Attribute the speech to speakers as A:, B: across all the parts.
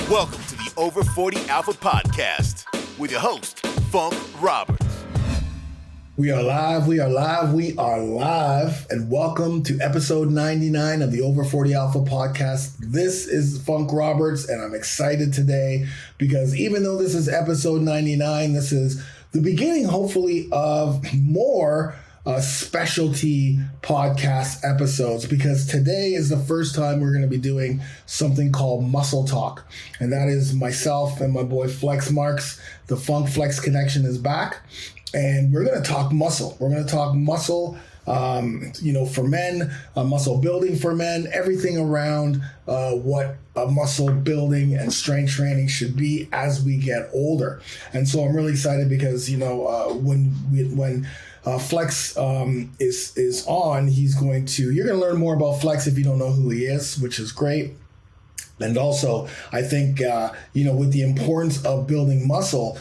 A: Welcome to the Over 40 Alpha Podcast with your host, Funk Roberts.
B: We are live, and welcome to episode 99 of the Over 40 Alpha Podcast. This is Funk Roberts, and I'm excited today because even though this is episode 99, this is the beginning, hopefully, of more specialty podcast episodes, because today is the first time we're going to be doing something called Muscle Talk, and that is myself and my boy Flex Marks. The Funk Flex Connection is back, and we're going to talk muscle. We're going to talk muscle, for men, muscle building for men, everything around what a muscle building and strength training should be as we get older. And so I'm really excited because, when Flex is on, you're going to learn more about Flex if you don't know who he is, which is great. And also, I think, with the importance of building muscle,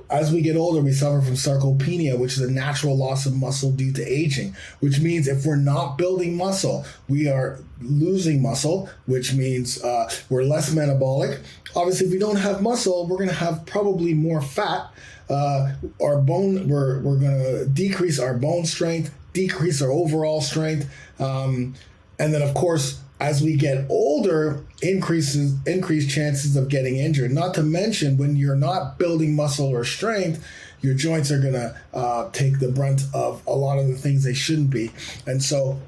B: as we get older, we suffer from sarcopenia, which is a natural loss of muscle due to aging, which means if we're not building muscle, we are losing muscle, which means we're less metabolic. Obviously, if we don't have muscle, we're going to have probably more fat. We're going to decrease our bone strength, decrease our overall strength. And then, of course, as we get older, increased chances of getting injured. Not to mention, when you're not building muscle or strength, your joints are going to take the brunt of a lot of the things they shouldn't be. And so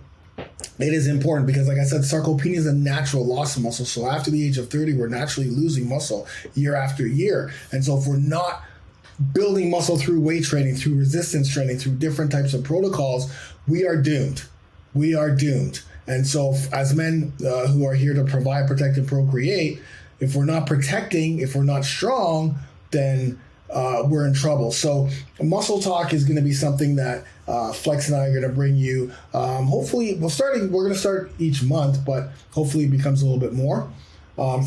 B: it is important because, like I said, sarcopenia is a natural loss of muscle. So after the age of 30, we're naturally losing muscle year after year. And so if we're not building muscle through weight training, through resistance training, through different types of protocols, we are doomed. We are doomed. And so as men who are here to provide, protect, and procreate, if we're not protecting, if we're not strong, then we're in trouble. So Muscle Talk is going to be something that Flex and I are going to bring you. Hopefully, we're going to start each month, but hopefully it becomes a little bit more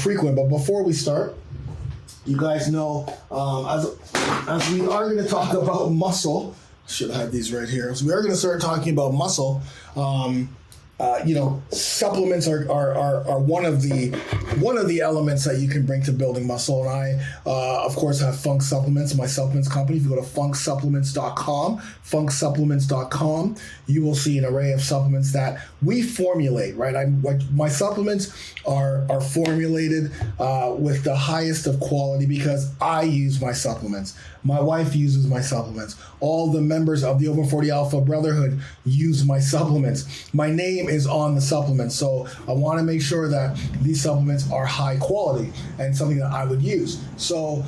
B: frequent. But before we start, you guys know, as we are going to talk about muscle, should have these right here. So we are going to start talking about muscle. Supplements are one of the elements that you can bring to building muscle. And I, of course, have Funk Supplements, my supplements company. If you go to funksupplements.com, you will see an array of supplements that we formulate, right? My supplements are formulated with the highest of quality because I use my supplements. My wife uses my supplements. All the members of the Over 40 Alpha Brotherhood use my supplements. My name is on the supplements, so I want to make sure that these supplements are high quality and something that I would use. So,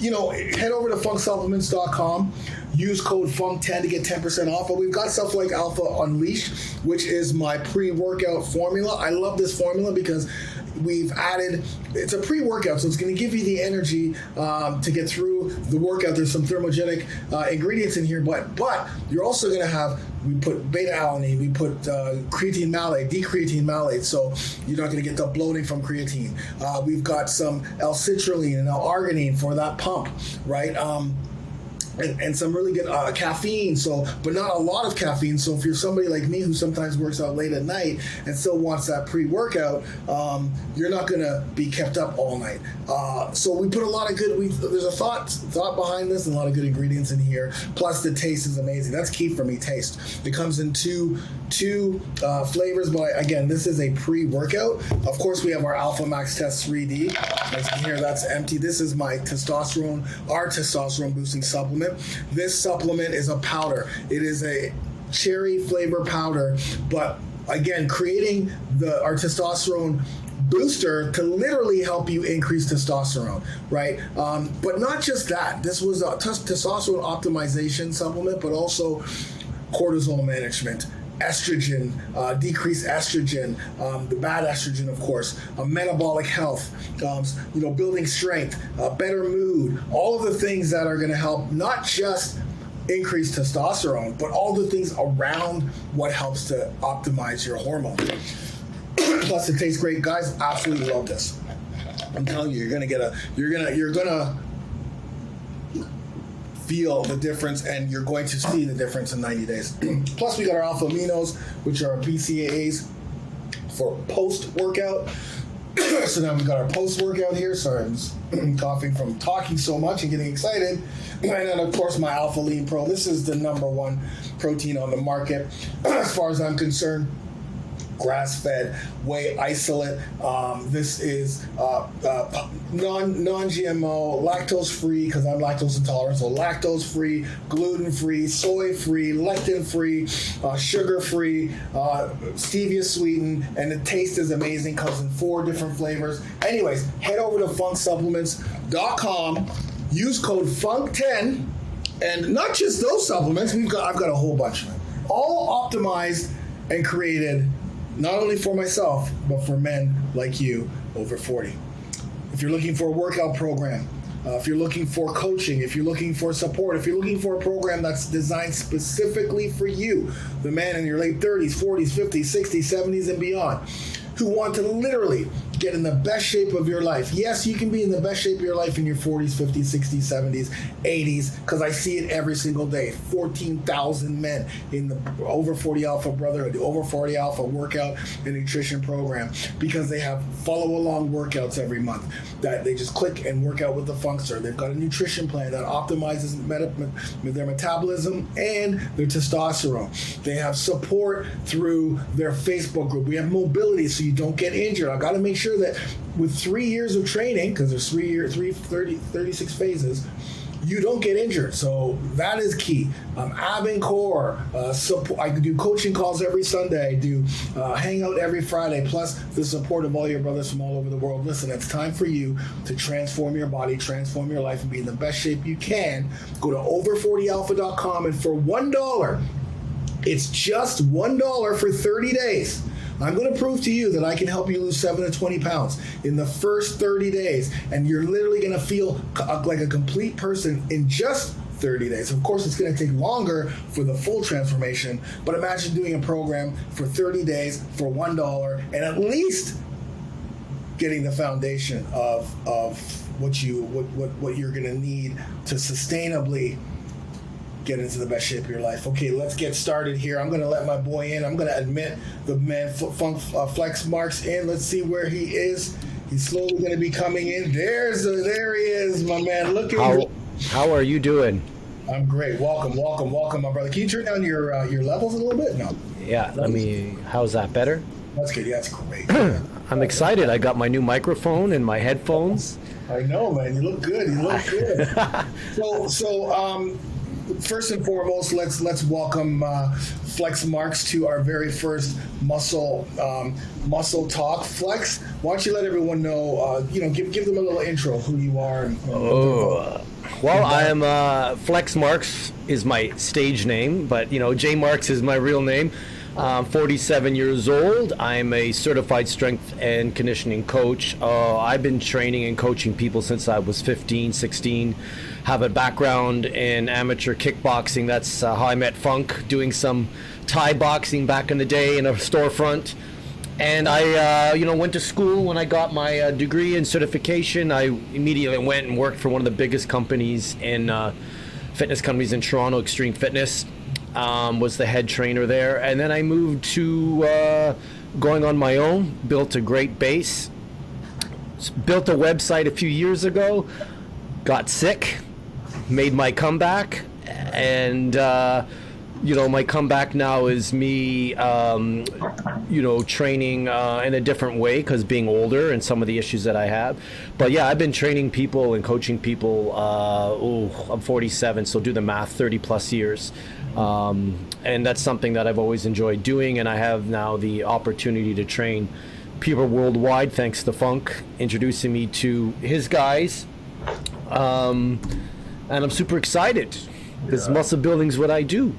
B: head over to funksupplements.com. Use code FUNK10 to get 10% off. But we've got stuff like Alpha Unleashed, which is my pre-workout formula. I love this formula because we've added, it's a pre-workout, so it's going to give you the energy to get through the workout. There's some thermogenic ingredients in here, but you're also going to have, we put beta-alanine, we put creatine malate, decreatine malate, so you're not going to get the bloating from creatine. We've got some L-citrulline and L-arginine for that pump, right? And some really good caffeine, but not a lot of caffeine. So if you're somebody like me who sometimes works out late at night and still wants that pre-workout, you're not going to be kept up all night. So we put a lot of there's a thought behind this and a lot of good ingredients in here. Plus the taste is amazing. That's key for me, taste. It comes in two flavors, but again, this is a pre-workout. Of course, we have our Alpha Max Test 3D. As you can hear, that's empty. This is our testosterone boosting supplement. This supplement is a powder. It is a cherry flavor powder, but again, creating our testosterone booster to literally help you increase testosterone, right? But not just that. This was a testosterone optimization supplement, but also cortisol management, estrogen, decreased estrogen, the bad estrogen, of course, metabolic health, building strength, better mood, all of the things that are going to help not just increase testosterone, but all the things around what helps to optimize your hormone. Plus, it tastes great, guys. Absolutely love this. I'm telling you, you're gonna feel the difference, and you're going to see the difference in 90 days. Plus, we got our alpha aminos, which are BCAAs for post-workout. So now we've got our post-workout here. Sorry, I'm just coughing from talking so much and getting excited. And then, of course, my Alpha Lean Pro. This is the number one protein on the market as far as I'm concerned. Grass-fed, whey isolate. This is non-GMO, lactose-free, because I'm lactose intolerant, so lactose-free, gluten-free, soy-free, lectin-free, sugar-free, stevia-sweetened, and the taste is amazing, comes in 4 different flavors. Anyways, head over to funksupplements.com, use code FUNK10, and not just those supplements, I've got a whole bunch of them, all optimized and created not only for myself, but for men like you over 40. If you're looking for a workout program, if you're looking for coaching, if you're looking for support, if you're looking for a program that's designed specifically for you, the man in your late 30s, 40s, 50s, 60s, 70s, and beyond, who want to literally get in the best shape of your life. Yes, you can be in the best shape of your life in your 40s, 50s, 60s, 70s, 80s, because I see it every single day. 14,000 men in the Over 40 Alpha Brotherhood, the Over 40 Alpha workout and nutrition program, because they have follow-along workouts every month that they just click and work out with the Funkster. They've got a nutrition plan that optimizes their metabolism and their testosterone. They have support through their Facebook group. We have mobility so you don't get injured. I've got to make sure that with 3 years of training, because there's 36 phases, you don't get injured. So that is key. Ab and core. I do coaching calls every Sunday. I do hangout every Friday, plus the support of all your brothers from all over the world. Listen, it's time for you to transform your body, transform your life, and be in the best shape you can. Go to over40alpha.com, and for $1, it's just $1 for 30 days. I'm going to prove to you that I can help you lose 7 to 20 pounds in the first 30 days, and you're literally going to feel like a complete person in just 30 days. Of course, it's going to take longer for the full transformation, but imagine doing a program for 30 days for $1 and at least getting the foundation of what you're going to need to sustainably get into the best shape of your life. Okay, let's get started here. I'm going to let my boy in. I'm going to admit the man Flex Marks in. Let's see where he is. He's slowly going to be coming in. There he is, my man. Look at
C: How are you doing?
B: I'm great. Welcome, my brother. Can you turn down your levels a little bit? No.
C: Yeah, how's that better?
B: That's good. Yeah, that's great.
C: I'm excited. I got my new microphone and my headphones.
B: I know, man. You look good. So first and foremost, let's welcome Flex Marks to our very first muscle talk. Flex, why don't you let everyone know? Give them a little intro of who you are.
C: Well, I am Flex Marks is my stage name, but J Marks is my real name. 47 years old. I'm a certified strength and conditioning coach. I've been training and coaching people since I was 15, 16. Have a background in amateur kickboxing. That's how I met Funk, doing some Thai boxing back in the day in a storefront. And I, went to school. When I got my degree and certification, I immediately went and worked for one of the biggest companies in fitness companies in Toronto, Extreme Fitness. Was the head trainer there. And then I moved to going on my own, built a great base, built a website a few years ago, got sick, made my comeback, and my comeback now is me training in a different way because being older and some of the issues that I have. But yeah, I've been training people and coaching people. I'm 47, so do the math, 30 plus years. And that's something that I've always enjoyed doing, and I have now the opportunity to train people worldwide thanks to Funk introducing me to his guys. And I'm super excited because muscle building is what I do.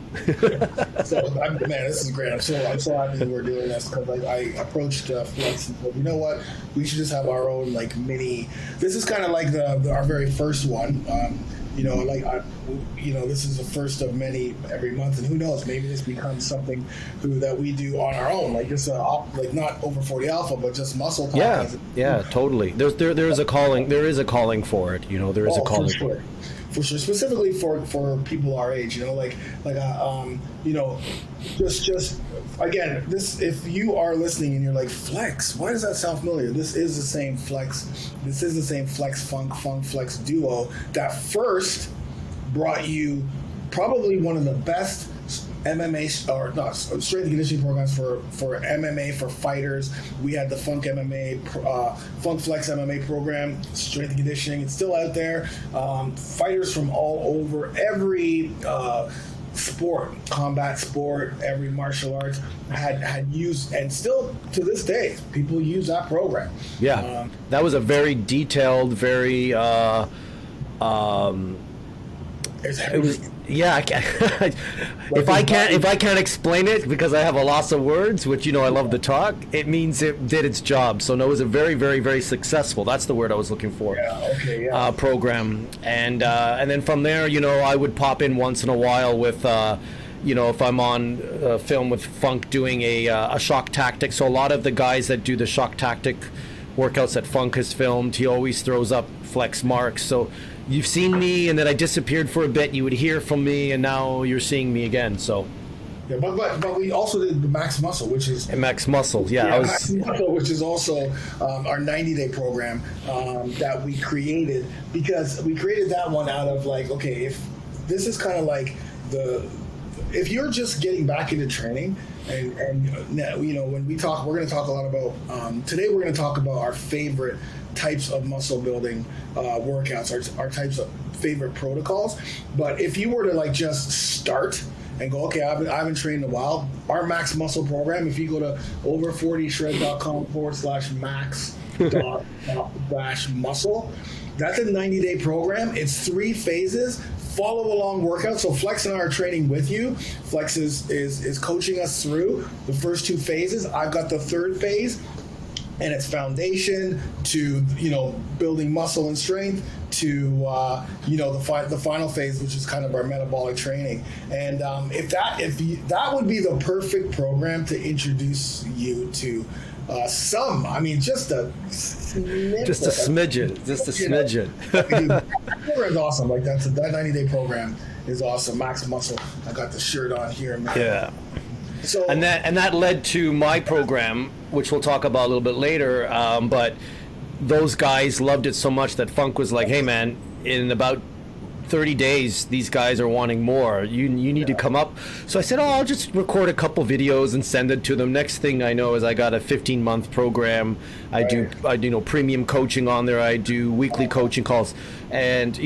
B: So, man, this is great. I'm so happy that we're doing this because I approached Flex and said, you know what, we should just have our own mini. This is kind of like our very first one. This is the first of many every month, and who knows, maybe this becomes something that we do on our own, not Over 40 Alpha, but just muscle talk.
C: Yeah, totally. There is a calling for it. There is a calling.
B: For for sure. Specifically for people our age, just again, this, if you are listening and you're like, Flex, why does that sound familiar? This is the same Flex. This is the same Flex Funk Flex duo that first brought you probably one of the best MMA or not strength and conditioning programs for MMA for fighters. We had the Funk MMA, Funk Flex MMA program, strength and conditioning. It's still out there. Fighters from all over, every sport, combat sport, every martial arts had used, and still to this day, people use that program.
C: Yeah, that was a very detailed, very. It was, yeah. If I can't explain it because I have a loss of words, which I love to talk, it means it did its job. So no, it was a very, very, very successful. That's the word I was looking for.
B: Yeah. Okay. Yeah.
C: Program, and then from there, I would pop in once in a while with. If I'm on film with Funk doing a shock tactic. So a lot of the guys that do the shock tactic workouts that Funk has filmed, he always throws up Flex Marks. So you've seen me, and then I disappeared for a bit. You would hear from me, and now you're seeing me again. So,
B: yeah, but we also did the Max Muscle, which is
C: Max Muscle. Yeah,
B: Max Muscle, which is also our 90-day program that we created, because we created that one out of like, okay, if this is kind of like if you're just getting back into training. And when we talk, we're going to talk a lot about today. We're going to talk about our favorite types of muscle building workouts, our types of favorite protocols. But if you were to like just start and go, okay, I haven't trained in a while, our Max Muscle program, if you go to over40shred.com/max/muscle, that's a 90-day program. It's 3 phases. Follow along workout. So Flex and I are training with you. Flex is coaching us through the first 2 phases. I've got the 3rd phase, and it's foundation to building muscle and strength to the final phase, which is kind of our metabolic training. And if that would be the perfect program to introduce you to just a smidgen. That program's awesome. Like that 90-day program is awesome. Max Muscle. I got the shirt on here, man.
C: Yeah.
B: So
C: and that led to my program, which we'll talk about a little bit later. But those guys loved it so much that Funk was like, "Hey, man, in about 30 days, these guys are wanting more. You need to come up." So I said, I'll just record a couple videos and send it to them. Next thing I know is I got a 15-month program. I do premium coaching on there. I do weekly coaching calls, and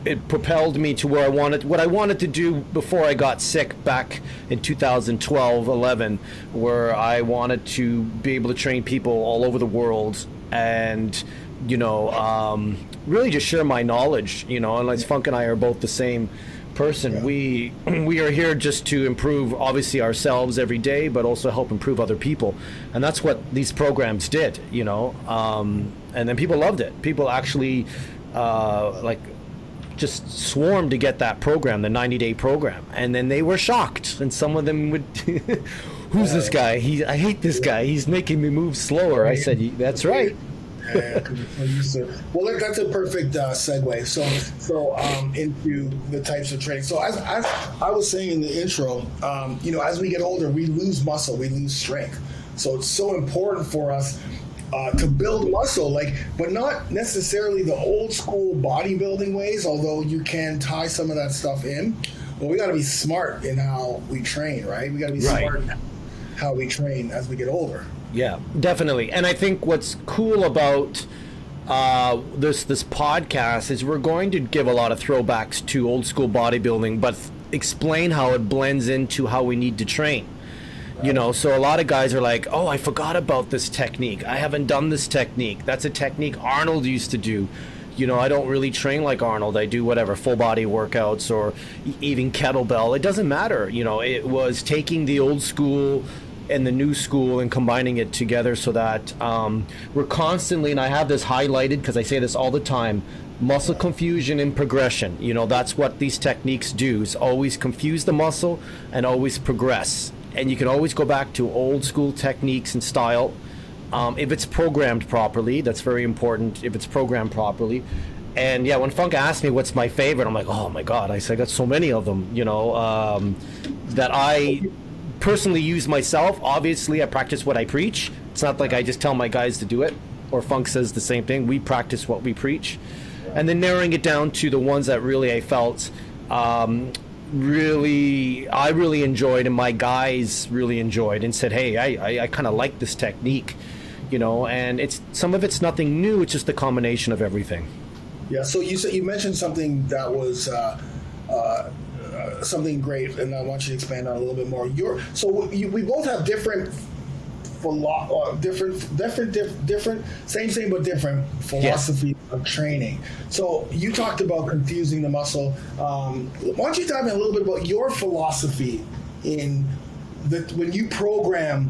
C: it propelled me to where what I wanted to do before I got sick back in 2012-11, where I wanted to be able to train people all over the world and really just share my knowledge, unless Funk and I are both the same person. Yeah. We are here just to improve, obviously, ourselves every day, but also help improve other people. And that's what these programs did, and then people loved it. People actually, just swarmed to get that program, the 90-day program. And then they were shocked. And some of them would, who's this guy? I hate this guy. He's making me move slower. I said, that's right.
B: Well, that's a perfect segue. So into the types of training. So as I was saying in the intro, as we get older, we lose muscle, we lose strength. So it's so important for us to build muscle, but not necessarily the old school bodybuilding ways. Although you can tie some of that stuff in, but we got to be smart in how we train, right? We got to be smart in how we train as we get older.
C: Yeah, definitely. And I think what's cool about this podcast is we're going to give a lot of throwbacks to old school bodybuilding, but explain how it blends into how we need to train. Right. So a lot of guys are like, oh, I forgot about this technique. I haven't done this technique. That's a technique Arnold used to do. I don't really train like Arnold. I do whatever, full body workouts or even kettlebell. It doesn't matter. It was taking the old school and the new school and combining it together so that we're constantly, and I have this highlighted because I say this all the time, muscle confusion and progression. That's what these techniques do, is always confuse the muscle and always progress. And you can always go back to old school techniques and style if it's programmed properly. That's very important, if it's programmed properly. And yeah, when Funk asked me what's my favorite, I'm like, oh my God, I said, I got so many of them, that I personally use myself. Obviously, I practice what I preach. It's not like I just tell my guys to do it, or Funk says the same thing. We practice what we preach. And then narrowing it down to the ones that really I felt I really enjoyed, and my guys really enjoyed, and said, hey, I kind of like this technique, and it's some of it's nothing new. It's just a combination of everything.
B: Yeah. So you mentioned something that was something great, and I want you to expand on it a little bit more. We both have different same but different philosophy of training. So you talked about confusing the muscle. Why don't you dive in a little bit about your philosophy in when you program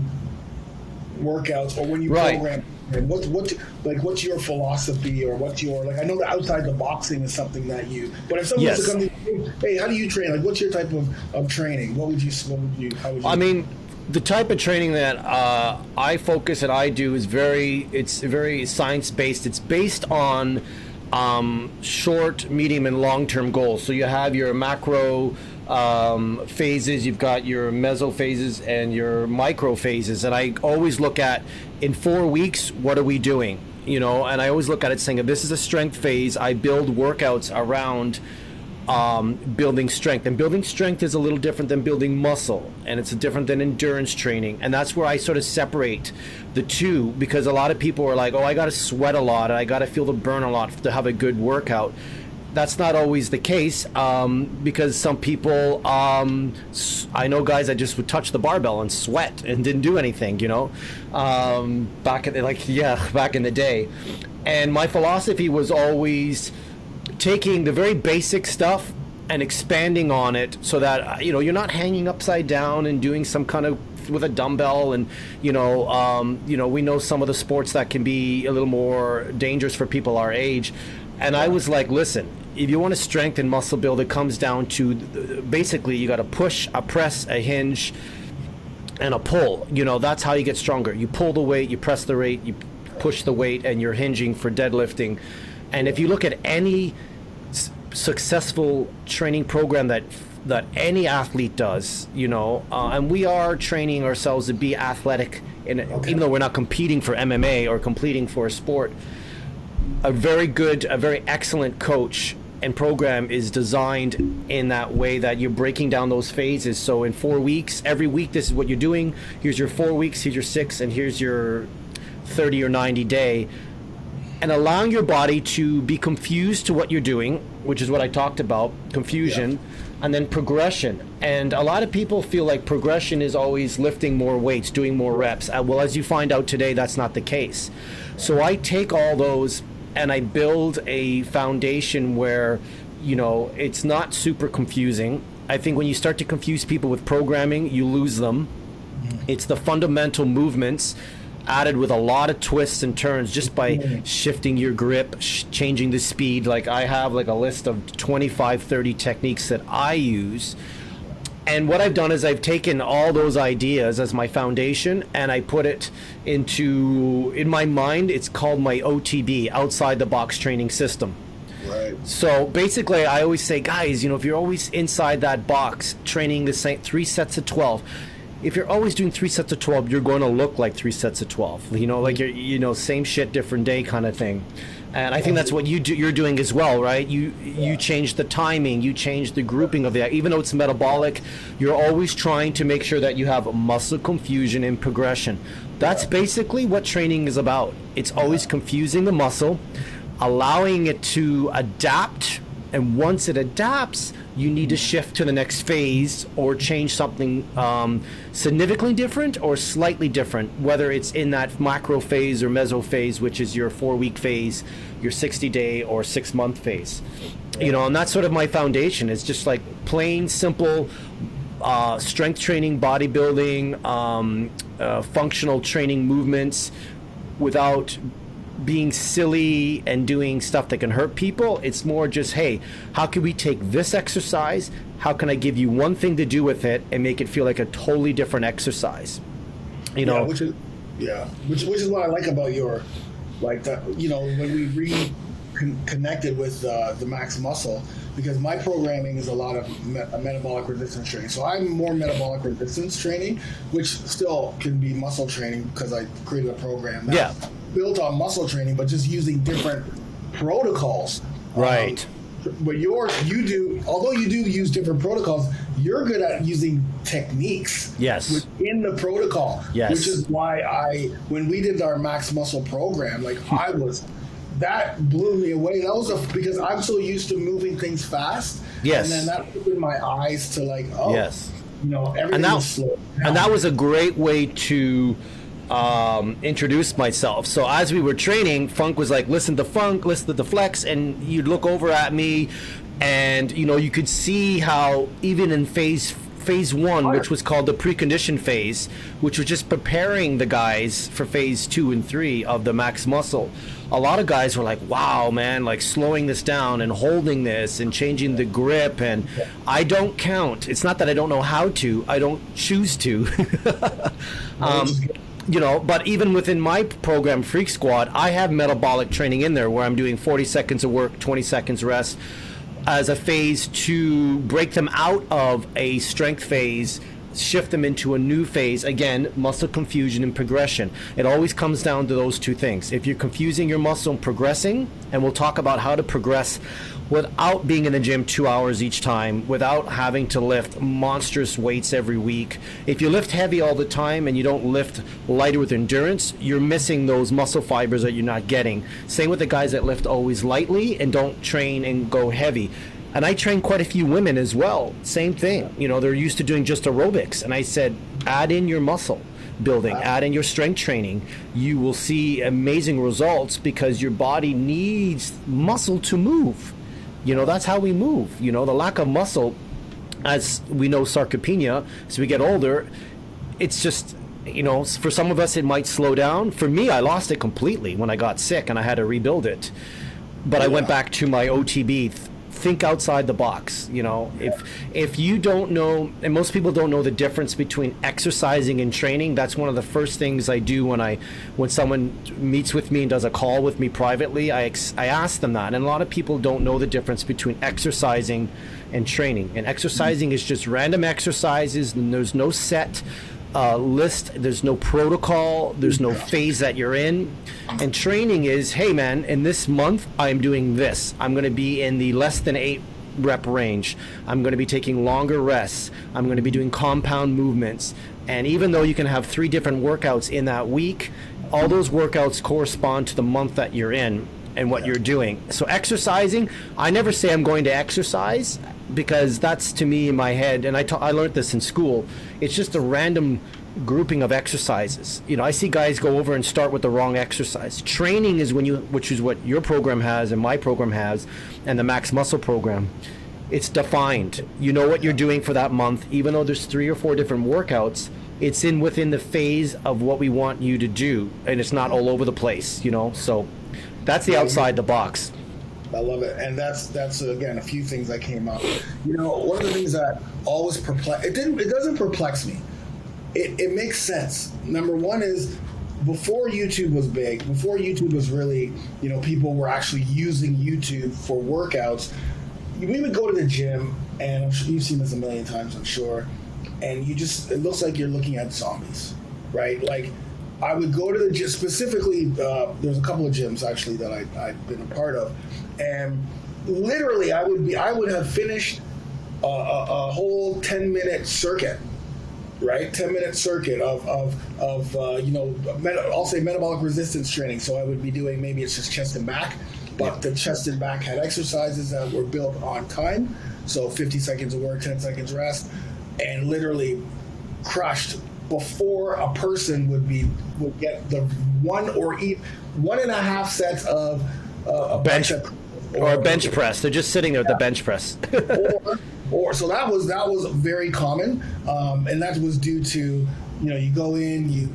B: workouts, or when you program, and what's your philosophy, or what's your, I know that outside the boxing is something that you, but if someone was to come to you, hey, how do you train? What's your type of training? How would you
C: the type of training that I focus and I do is very science-based. It's based on short, medium, and long-term goals. So you have your macro phases, you've got your meso phases, and your micro phases. And I always look at, in 4 weeks, what are we doing? And I always look at it saying, if this is a strength phase, I build workouts around building strength. And building strength is a little different than building muscle, and it's different than endurance training. And that's where I sort of separate the two, because a lot of people are like, oh, I got to sweat a lot, and I got to feel the burn a lot to have a good workout. That's not always the case, because some people, I know guys that just would touch the barbell and sweat and didn't do anything, back in the day. And my philosophy was always taking the very basic stuff and expanding on it, so that you're not hanging upside down and doing some kind of with a dumbbell, and we know some of the sports that can be a little more dangerous for people our age. And I was like, listen, if you want to strengthen muscle build, it comes down to basically you got to push, a press, a hinge, and a pull. That's how you get stronger. You pull the weight, you press the weight, you push the weight, and you're hinging for deadlifting. And if you look at any successful training program that any athlete does, and we are training ourselves to be athletic, even though we're not competing for MMA or competing for a sport, a very excellent coach and program is designed in that way, that you're breaking down those phases. So in 4 weeks, every week, this is what you're doing. Here's your 4 weeks, here's your 6, and here's your 30 or 90 day. And allowing your body to be confused to what you're doing, which is what I talked about, confusion, and then progression. And a lot of people feel like progression is always lifting more weights, doing more reps. Well, as you find out today, that's not the case. So I take all those and I build a foundation where, it's not super confusing. I think when you start to confuse people with programming, you lose them. It's the fundamental movements added with a lot of twists and turns, just by shifting your grip, changing the speed. Like I have a list of 25, 30 techniques that I use. And what I've done is I've taken all those ideas as my foundation, and I put it in my mind, it's called my OTB, outside the box training system.
B: Right.
C: So basically I always say, guys, if you're always inside that box training the same 3 sets of 12, if you're always doing 3 sets of 12, you're going to look like 3 sets of 12. Like you're, same shit, different day kind of thing. And I think that's what you're doing as well, right? You change the timing, you change the grouping of that. Even though it's metabolic, you're always trying to make sure that you have muscle confusion and progression. That's basically what training is about. It's always confusing the muscle, allowing it to adapt. And once it adapts, you need to shift to the next phase or change something significantly different or slightly different, whether it's in that macro phase or meso phase, which is your 4-week phase, your 60-day or 6-month phase. And that's sort of my foundation. It's just like plain, simple strength training, bodybuilding, functional training movements without being silly and doing stuff that can hurt people. It's more just, hey, how can we take this exercise? How can I give you one thing to do with it and make it feel like a totally different exercise? Which
B: is what I like about your, like that. When we read connected with the max muscle, because my programming is a lot of metabolic resistance training. So I'm more metabolic resistance training, which still can be muscle training, because I created a program that's built on muscle training, but just using different protocols.
C: Right.
B: But although you do use different protocols, you're good at using techniques within the protocol.
C: Yes.
B: Which is why when we did our max muscle program, that blew me away. That was because I'm so used to moving things fast.
C: Yes.
B: And then that opened my eyes to everything was slow.
C: And that was a great way to introduce myself. So as we were training, Funk was like, listen to Funk, listen to Flex, and you'd look over at me, and you could see how even in phase one, which was called the precondition phase, which was just preparing the guys for phase 2 and 3 of the max muscle, a lot of guys were like, wow, man, like slowing this down and holding this and changing the grip. And I don't count. It's not that I don't know how to, I don't choose to. But even within my program, Freak Squad, I have metabolic training in there where I'm doing 40 seconds of work, 20 seconds rest as a phase to break them out of a strength phase, shift them into a new phase. Again, muscle confusion and progression. It always comes down to those two things. If you're confusing your muscle and progressing, and we'll talk about how to progress without being in the gym 2 hours each time, without having to lift monstrous weights every week. If you lift heavy all the time and you don't lift lighter with endurance, you're missing those muscle fibers that you're not getting. Same with the guys that lift always lightly and don't train and go heavy. And I train quite a few women as well. Same thing. They're used to doing just aerobics. And I said, add in your muscle building, add in your strength training. You will see amazing results because your body needs muscle to move. That's how we move. The lack of muscle, as we know, sarcopenia, as we get older, it's just, for some of us it might slow down. For me, I lost it completely when I got sick and I had to rebuild it. But I went back to my OTB. Think outside the box. If you don't know, and most people don't know the difference between exercising and training, that's one of the first things I do when someone meets with me and does a call with me privately. I ask them that, and a lot of people don't know the difference between exercising and training. And exercising is just random exercises, and there's no set list, there's no protocol, there's no phase that you're in. And training is, hey man, in this month I'm doing this. I'm going to be in the less than 8 rep range. I'm going to be taking longer rests. I'm going to be doing compound movements. And even though you can have 3 different workouts in that week, all those workouts correspond to the month that you're in and what you're doing. So exercising, I never say I'm going to exercise, because that's, to me, in my head, and I learned this in school, it's just a random grouping of exercises. I see guys go over and start with the wrong exercise. Training is which is what your program has and my program has, and the Max Muscle program. It's defined. You know what you're doing for that month, even though there's 3 or 4 different workouts. It's within the phase of what we want you to do, and it's not all over the place. So that's the outside the box.
B: I love it. And that's again, a few things that came up. One of the things that always it doesn't perplex me. It makes sense. Number one is, before YouTube was big, before YouTube was really, people were actually using YouTube for workouts, we would go to the gym, and I'm sure you've seen this a million times, I'm sure, and it looks like you're looking at zombies, right? Like, I would go to the gym, specifically, there's a couple of gyms actually that I've been a part of, and literally I would have finished a whole 10-minute circuit, right? 10-minute circuit of I'll say metabolic resistance training. So I would be doing, maybe it's just chest and back, but the chest and back had exercises that were built on time. So 50 seconds of work, 10 seconds rest, and literally crushed before a person would get the 1.5 sets of a
C: bench or a bench press. They're just sitting there with the bench press.
B: or so that was very common, and that was due to you go in, you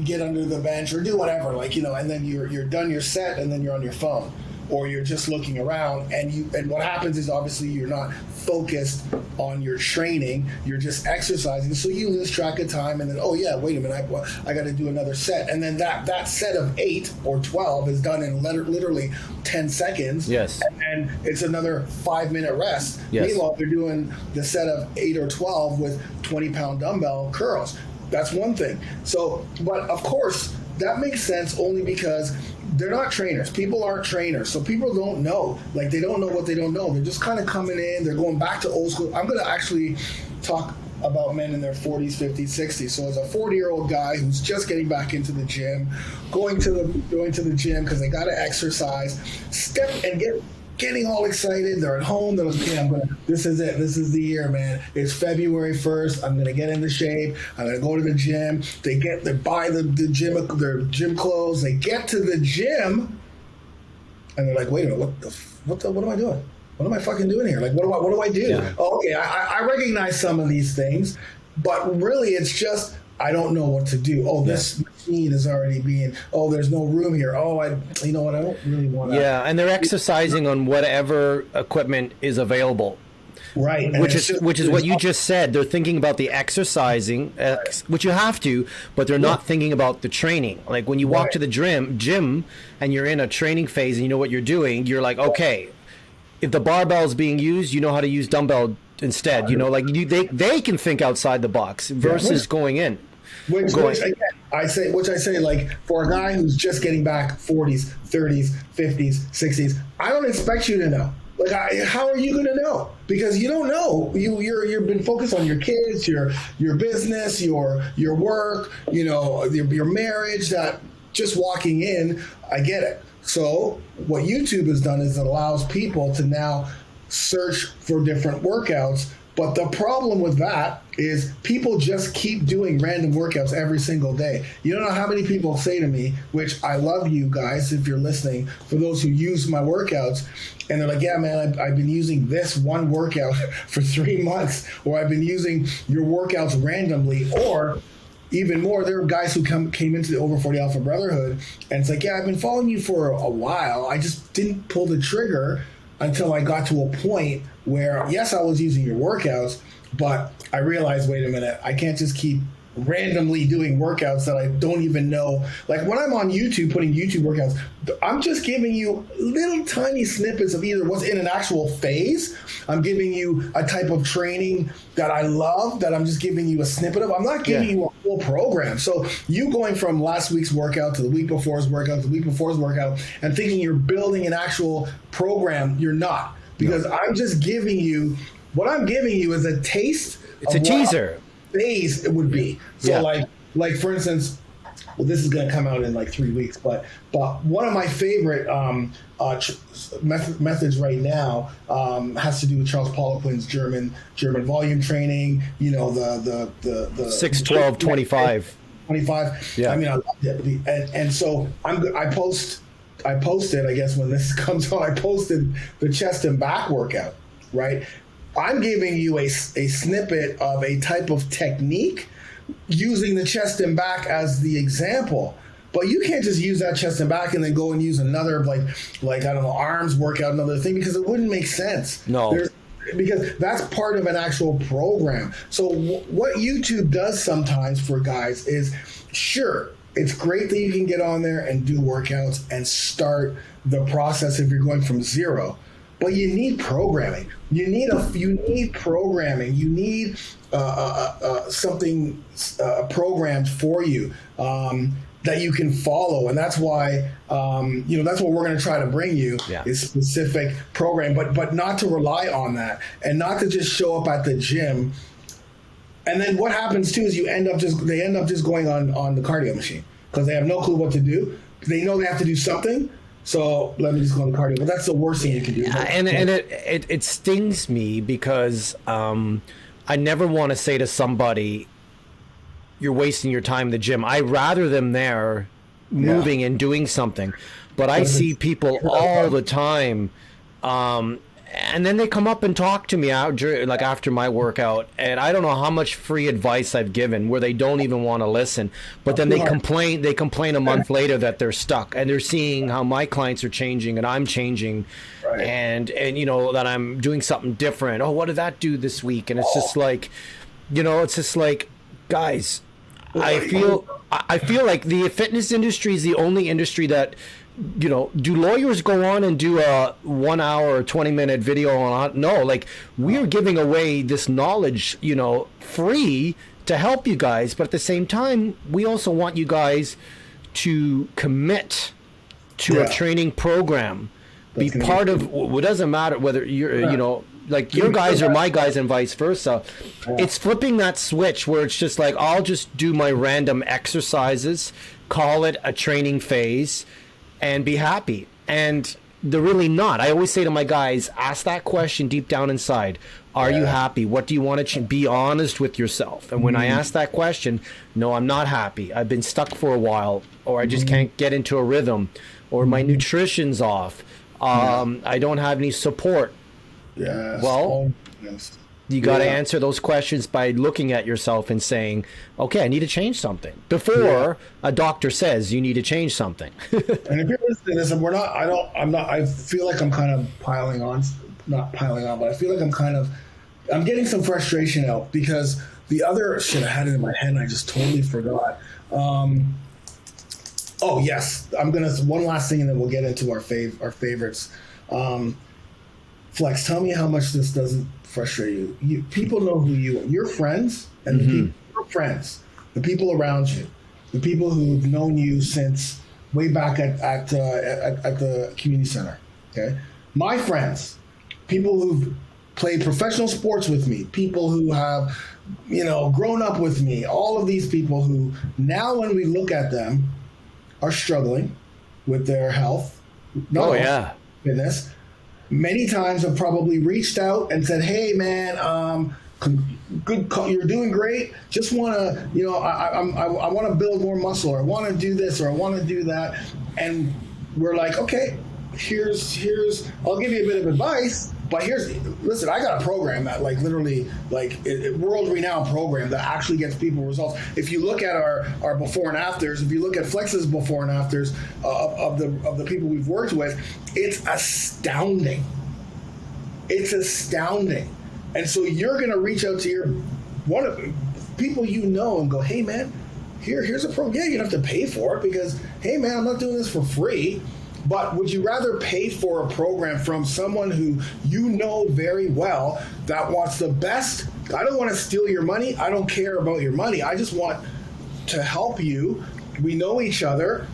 B: get under the bench or do whatever, and then you're done your set, and then you're on your phone. or you're just looking around, and what happens is obviously you're not focused on your training, you're just exercising, so you lose track of time, and then, oh yeah, wait a minute, I got to do another set, and then that set of 8 or 12 is done in literally 10 seconds.
C: Yes.
B: And it's another 5-minute rest.
C: Yes.
B: Meanwhile, they're doing the set of 8 or 12 with 20-pound dumbbell curls. That's one thing. So, but of course, that makes sense only because they're not trainers. People aren't trainers. So people don't know. Like, they don't know what they don't know. They're just kind of coming in. They're going back to old school. I'm going to actually talk about men in their 40s, 50s, 60s. So as a 40-year-old guy who's just getting back into the gym, going to the gym because they got to exercise, getting all excited. They're at home. They're like, okay, this is it. This is the year, man. It's February 1st. I'm going to get into shape. I'm going to go to the gym. They buy their gym clothes. They get to the gym, and they're like, wait a minute, what am I doing? What am I fucking doing here? Like, what do I do?
C: Yeah.
B: Oh, okay, I recognize some of these things, but really it's just, I don't know what to do. Oh, this machine is already being, there's no room here. You know what, I don't really want to.
C: Yeah, and they're exercising on whatever equipment is available.
B: Right.
C: Which is what you just said. They're thinking about the exercising, which you have to, but they're not thinking about the training. Like when you walk to the gym and you're in a training phase and you know what you're doing, you're like, okay, if the barbell is being used, you know how to use dumbbell instead. You know, like they can think outside the box versus going in.
B: Which I say, like, for a guy who's just getting back 40s, 30s, 50s, 60s, I don't expect you to know. Like, how are you going to know? Because you don't know. You've been focused on your kids, your business, your work, you know, your marriage. That just walking in, I get it. So what YouTube has done is it allows people to now search for different workouts. But the problem with that is people just keep doing random workouts every single day. You don't know how many people say to me, which I love you guys if you're listening, for those who use my workouts, and they're like, yeah, man, I've been using this one workout for 3 months, or I've been using your workouts randomly, or even more, there are guys who came into the Over 40 Alpha Brotherhood, and it's like, yeah, I've been following you for a while. I just didn't pull the trigger until I got to a point where, yes, I was using your workouts, but I realized, wait a minute, I can't just keep randomly doing workouts that I don't even know. Like when I'm on YouTube putting YouTube workouts, I'm just giving you little tiny snippets of either what's in an actual phase. I'm giving you a type of training that I love that I'm just giving you a snippet of. I'm not giving you a full program. So you going from last week's workout to the week before's workout to the week before's workout and thinking you're building an actual program, you're not. Because I'm just giving you, what I'm giving you is a taste.
C: It's a teaser.
B: Phase it would be. So like for instance, well, this is going to come out in like 3 weeks, but one of my favorite methods right now has to do with Charles Poliquin's German volume training. You know, the
C: 6, 12, 25.
B: 25.
C: Yeah.
B: I mean, I love it. And so I posted, I guess when this comes on, I posted the chest and back workout, right? I'm giving you a snippet of a type of technique using the chest and back as the example. But you can't just use that chest and back and then go and use another, like I don't know, arms workout, another thing, because it wouldn't make sense.
C: No.
B: Because that's part of an actual program. So what YouTube does sometimes for guys is, sure, it's great that you can get on there and do workouts and start the process if you're going from zero. But you need programming. You need programming. You need something programmed for you that you can follow, and that's why that's what we're going to try to bring you is specific program, but not to rely on that, and not to just show up at the gym. And then what happens too is they end up just going on the cardio machine because they have no clue what to do. They know they have to do something. So let me just go on the cardio. But that's the worst thing you can do.
C: And it stings me because I never want to say to somebody, you're wasting your time in the gym. I'd rather them there moving and doing something. But I see people all the time, And then they come up and talk to me after my workout, and I don't know how much free advice I've given where they don't even want to listen. But then they complain a month later that they're stuck, and they're seeing how my clients are changing and I'm changing,
B: Right.
C: and that I'm doing something different. Oh, what did that do this week? And it's just like, guys, I feel like the fitness industry is the only industry that, do lawyers go on and do a 1 hour or 20-minute video on? No, like, we're giving away this knowledge, free to help you guys. But at the same time, we also want you guys to commit to a training program, be part of. It doesn't matter whether you're, like your guys or my guys and vice versa. It's flipping that switch where it's just like, I'll just do my random exercises, call it a training phase, and be happy. And they're really not. I always say to my guys, ask that question deep down inside. Are you happy? What do you want to be honest with yourself? And when I ask that question, no, I'm not happy. I've been stuck for a while, or I just can't get into a rhythm, or my nutrition's off. I don't have any support.
B: Yes.
C: Well, you got to answer those questions by looking at yourself and saying, okay, I need to change something before a doctor says you need to change something.
B: And if you're listening to this, and I feel like I'm kind of not piling on, but I feel like I'm getting some frustration out because the other shit I had it in my head and I just totally forgot. Oh yes, one last thing and then we'll get into our favorites. Flex, tell me how much this doesn't frustrate you. People know who you are. Your friends and your friends, the people around you, the people who've known you since way back at the community center. Okay, my friends, people who've played professional sports with me, people who have, grown up with me. All of these people who now, when we look at them, are struggling with their health. Fitness. Many times have probably reached out and said, hey man, good, you're doing great. Just want to, I want to build more muscle, or I want to do this, or I want to do that. And we're like, okay, here's, I'll give you a bit of advice, but listen, I got a program that literally world-renowned program that actually gets people results. If you look at our before and afters, if you look at Flex's before and afters of the people we've worked with, it's astounding. It's astounding. And so you're going to reach out to one of the people and go, hey man, here's a program. Yeah, you don't have to pay for it because, hey man, I'm not doing this for free. But would you rather pay for a program from someone who you know very well that wants the best? I don't want to steal your money. I don't care about your money. I just want to help you. We know each other.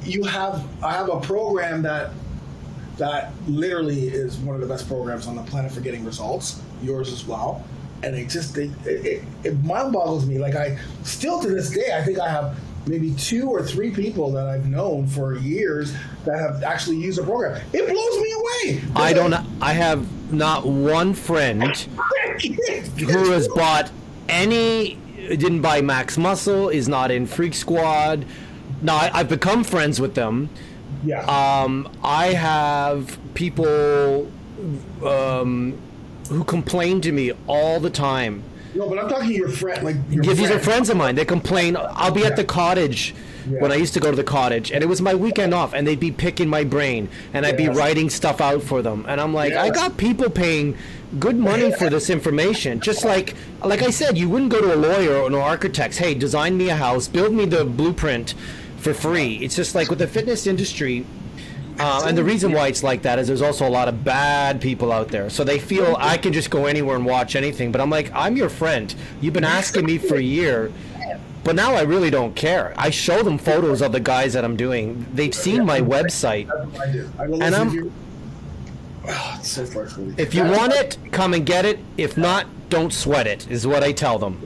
B: I have a program that literally is one of the best programs on the planet for getting results. Yours as well. And it mind boggles me. Like, I still to this day, I think I have maybe 2 or 3 people that I've known for years that have actually used the program. It blows me away.
C: I have not one friend who has bought didn't buy Max Muscle, is not in Freak Squad. Now, I've become friends with them.
B: Yeah.
C: I have people who complain to me all the time.
B: No, but I'm talking to your friend.
C: These are friends of mine. They complain. I'll be at the cottage when I used to go to the cottage, and it was my weekend off, and they'd be picking my brain, and I'd be writing stuff out for them. And I'm like, I got people paying good money for this information. Just like I said, you wouldn't go to a lawyer or an architect. Hey, design me a house, build me the blueprint for free. It's just like with the fitness industry. And the reason why it's like that is there's also a lot of bad people out there. So they feel I can just go anywhere and watch anything. But I'm like, I'm your friend. You've been asking me for a year. But now I really don't care. I show them photos of the guys that I'm doing. They've seen my website.
B: I do. It's so frustrating.
C: If you want it, come and get it. If not, don't sweat it, is what I tell them.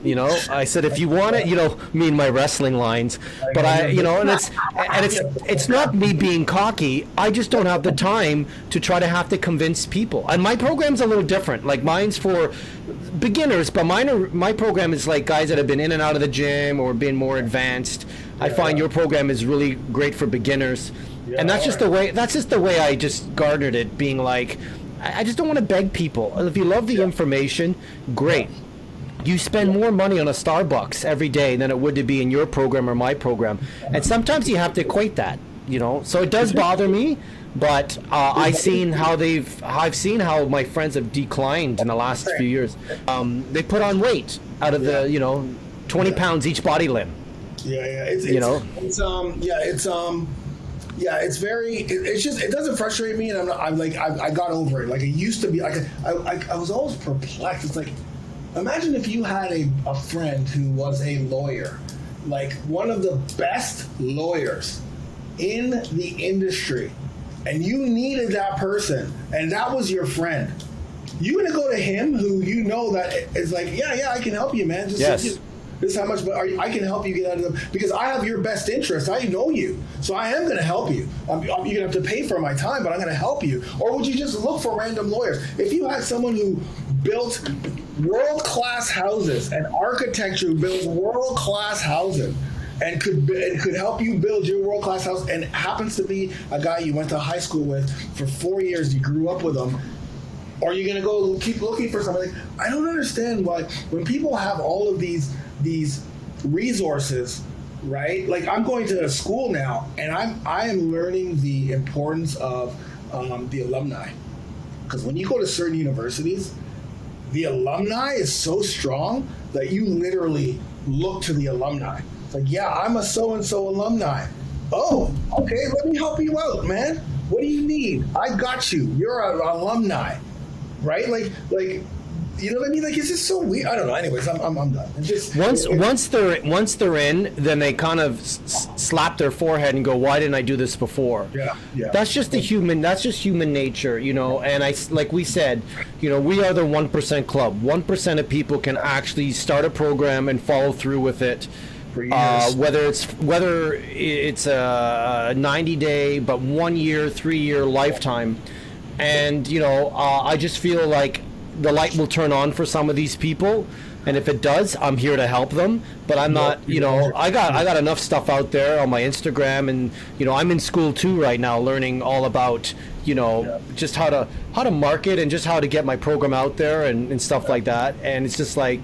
C: I said, if you want it, me and my wrestling lines, but it's not me being cocky. I just don't have the time to try to have to convince people. And my program's a little different. Like, mine's for beginners, but my program is like guys that have been in and out of the gym or been more advanced. I find your program is really great for beginners. And that's just the way I just garnered it, being like, I just don't want to beg people. If you love the information, great. You spend more money on a Starbucks every day than it would to be in your program or my program. And sometimes you have to equate that, So it does bother me, but I've seen how my friends have declined in the last few years. They put on weight out of the, 20 pounds each body limb.
B: It's very. It's just, it doesn't frustrate me, and I got over it. Like, it used to be. Like, I was always perplexed. It's like, imagine if you had a friend who was a lawyer, like one of the best lawyers in the industry, and you needed that person, and that was your friend. You're gonna go to him, who that is like, I can help you, man. This is how much, but I can help you get out of them because I have your best interest. I know you, so I am going to help you. You're going to have to pay for my time, but I'm going to help you. Or would you just look for random lawyers? If you had someone who built world-class houses, an architect who builds world-class houses, and could help you build your world-class house, and happens to be a guy you went to high school with for 4 years, you grew up with him, or you're going to go keep looking for somebody. I don't understand why when people have all of these resources, right? Like, I'm going to school now, and I am learning the importance of the alumni, because when you go to certain universities, the alumni is so strong that you literally look to the alumni. It's like, I'm a so-and-so alumni. Oh, okay, let me help you out, man. What do you need? I got you. You're an alumni, right? Like. You know what I mean? Like, it's just so weird. I don't know. Anyways, I'm done.
C: Once they're in, then they kind of slap their forehead and go, "Why didn't I do this before?"
B: Yeah.
C: That's just human nature, And like we said, we are the 1% club. 1% of people can actually start a program and follow through with it.
B: For years.
C: Whether it's a 90-day, but 1 year, 3 year lifetime, and I just feel like the light will turn on for some of these people, and if it does, I'm here to help them. But I'm not, I got enough stuff out there on my Instagram, and I'm in school too right now, learning all about just how to market and just how to get my program out there and stuff like that. And it's just like,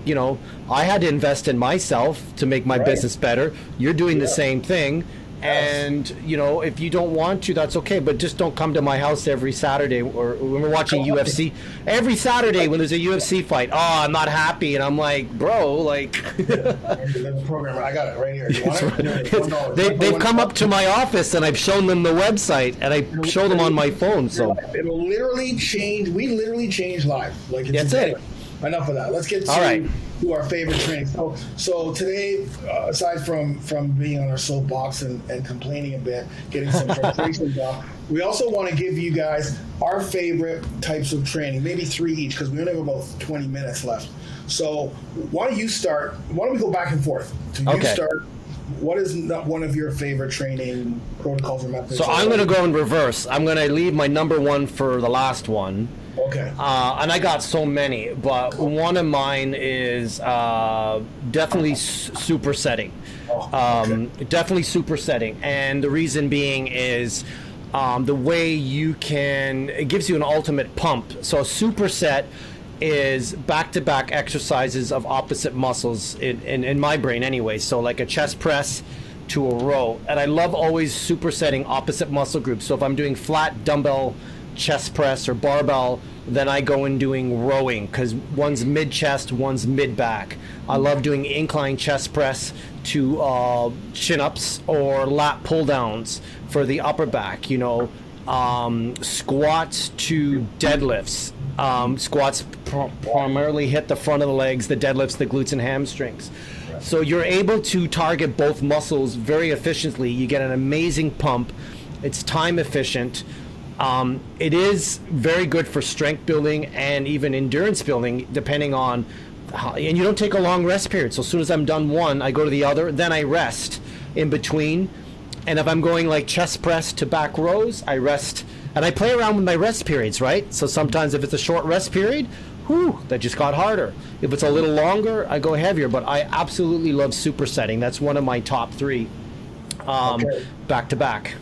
C: I had to invest in myself to make my business better. You're doing the same thing. And if you don't want to, that's okay, but just don't come to my house every Saturday, or when we're watching UFC every Saturday when there's a UFC fight. I'm not happy, and I'm like, bro, like
B: the program, I got it right here. You want it?
C: They've come up to my office, and I've shown them the website, and I show them on my phone. So
B: it'll literally change. We literally change lives. Like,
C: that's it.
B: Enough of that. Let's get to our favorite training. So today, aside from being on our soapbox and complaining a bit, getting some frustrations off, we also want to give you guys our favorite types of training, maybe 3 each, because we only have about 20 minutes left. So why don't you start? Why don't we go back and forth? You start. What is one of your favorite training protocols or methods?
C: So I'm going to go in reverse. I'm going to leave my number one for the last one.
B: Okay.
C: And I got so many, but one of mine is definitely supersetting. Definitely supersetting. And the reason being is the way it gives you an ultimate pump. So a superset is back-to-back exercises of opposite muscles in my brain anyway. So like a chest press to a row. And I love always supersetting opposite muscle groups. So if I'm doing flat dumbbell chest press or barbell, then I go in doing rowing, because one's mid chest, one's mid back. I love doing incline chest press to chin ups or lat pull downs for the upper back, squats to deadlifts. Squats primarily hit the front of the legs, the deadlifts, the glutes and hamstrings. So you're able to target both muscles very efficiently. You get an amazing pump. It's time efficient. It is very good for strength building and even endurance building, depending on how, and you don't take a long rest period. So as soon as I'm done one, I go to the other, then I rest in between. And if I'm going like chest press to back rows, I rest, and I play around with my rest periods, right? So sometimes if it's a short rest period, that just got harder. If it's a little longer, I go heavier, but I absolutely love supersetting. That's one of my top 3, back to back.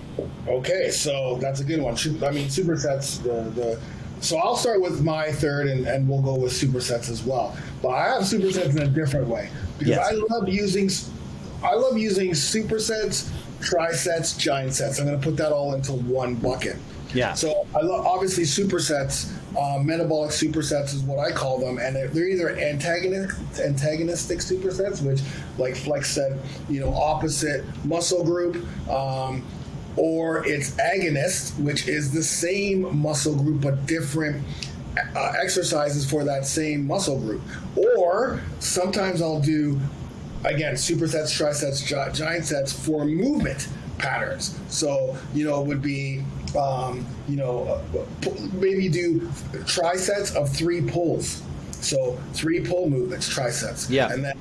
B: Okay, so that's a good one. I mean, supersets, the So I'll start with my third, and we'll go with supersets as well. But I have supersets in a different way because I love using supersets, trisets, giant sets. I'm going to put that all into one bucket.
C: Yeah.
B: So I love obviously supersets. Metabolic supersets is what I call them, and they're either antagonistic supersets, which, like Flex said, opposite muscle group, or it's agonist, which is the same muscle group but different exercises for that same muscle group. Or sometimes I'll do, again, supersets, trisets, giant sets for movement patterns. So, it would be, maybe do trisets of 3 pulls. So 3 pull movements, trisets.
C: Yeah.
B: And then,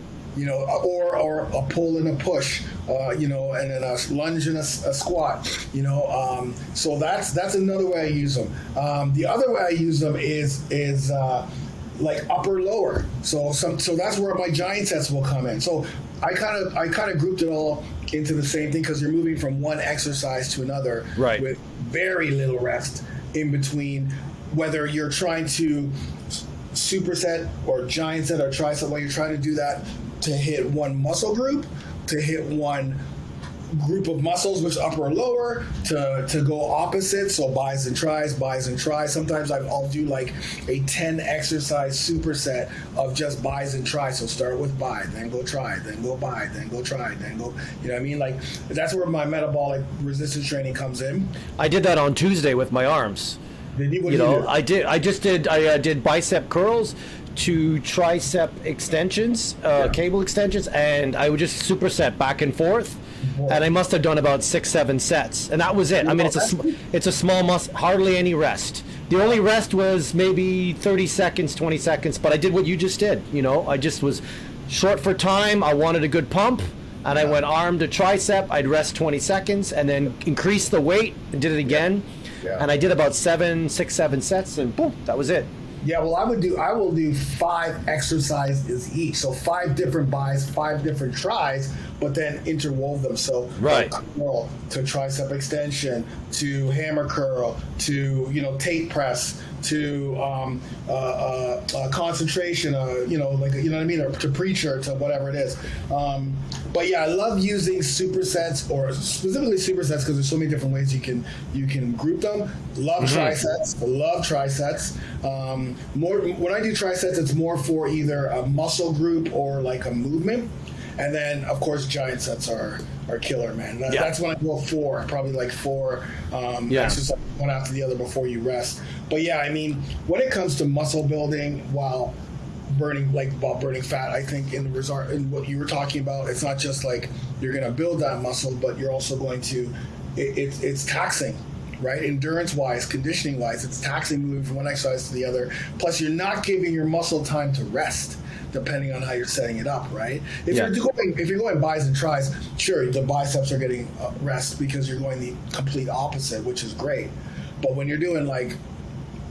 B: or a pull and a push, and then a lunge and a squat, so that's another way I use them. The other way I use them is like upper lower. So that's where my giant sets will come in. So I kind of grouped it all into the same thing because you're moving from one exercise to another with very little rest in between, whether you're trying to superset or giant set or tricep, when you're trying to do that to hit one muscle group, to hit one group of muscles, which upper or lower, to go opposite, so bis and tris. Sometimes I'll do like a 10 exercise superset of just bis and tris. So start with bi, then go tri, then go bi, then go tri, then go, you know what I mean? Like, that's where my metabolic resistance training comes in.
C: I did that on Tuesday with my arms.
B: Did you? What did you do?
C: I did bicep curls, 2 tricep extensions, cable extensions, and I would just superset back and forth. And I must have done about 6-7 sets, and that was it. I mean, it's a small muscle, hardly any rest. The only rest was maybe 30 seconds, 20 seconds, but I did what you just did. I just was short for time. I wanted a good pump, and I went arm to tricep. I'd rest 20 seconds, and then increase the weight and did it again. Yeah. And I did about 6-7 sets, and boom, that was it.
B: Yeah, well, I will do 5 exercises each. So 5 different bis, 5 different tris, but then interwove them. So curl to tricep extension, to hammer curl, to Tate press, to concentration, what I mean, or to preacher, to whatever it is. But yeah, I love using supersets, or specifically supersets, because there's so many different ways you can group them. Love trisets. Love trisets. When I do trisets, it's more for either a muscle group or like a movement. And then, of course, giant sets are killer, man. That's when I go 4, probably like 4 exercises, one after the other before you rest. But yeah, I mean, when it comes to muscle building while burning fat, I think in what you were talking about, it's not just like you're going to build that muscle, but you're also going to, it's taxing. Right, endurance-wise, conditioning-wise, it's taxing moving from one exercise to the other. Plus, you're not giving your muscle time to rest, depending on how you're setting it up. Right? If you're going bis and tris, sure, the biceps are getting rest because you're going the complete opposite, which is great. But when you're doing like